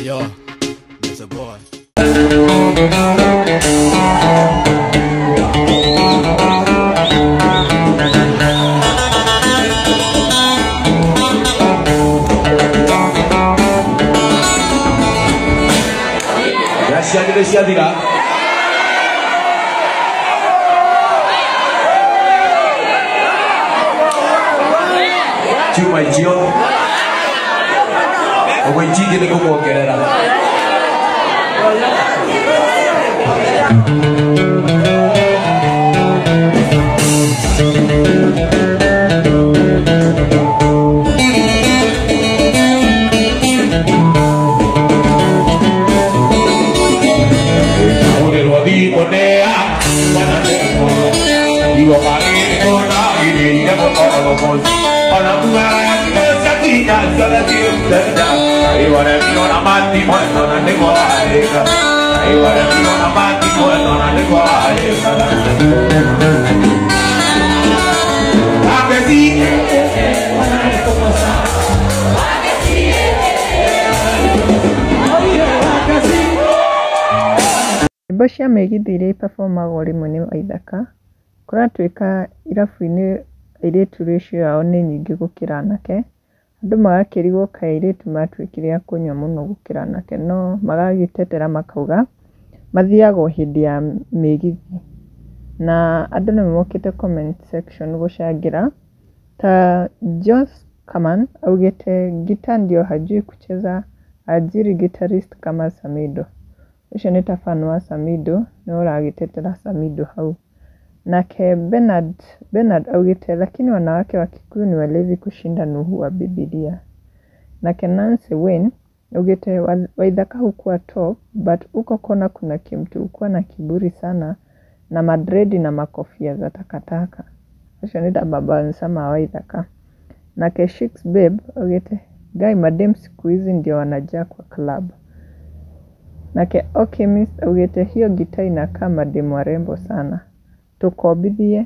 Yo, that's a boy. Gracias, dirá. Chuma y chio. O buen chi tiene como que era. Bashia megithire performagwo rimwe ni Waithaka kuratuika irabu-ini airitu ratio yao ni nyingi gukira anake andu magakirigwo kairitu matuikire a kunywa muno gukira anake no magagitetera makauga mathiago hindi ya migithi na andu ni mokite comment section gushangira ta Jos Kaman augite gita ndio hajui kucheza ajiri guitarist kama Samido. Ucio ni fan wa Samido no ragitetera Samido hau. Nake Bernard augite lakini wanawake wa Kikuyu ni walevi kushinda Nuhu wa Biblia. Nake Nancy Wayne augite Waithaka hukuwa top but uko kona kuna kimtu ukuwa na kiburi sana na madredi na makofia za takataka. Ucio ni baba nsama Waithaka. Nake Shix Babe augite guy madem siku hizi ndio wanajaa kwa club. Nake Alchemist augite hiyo gita inakaa mademu warembo sana. Tukobithie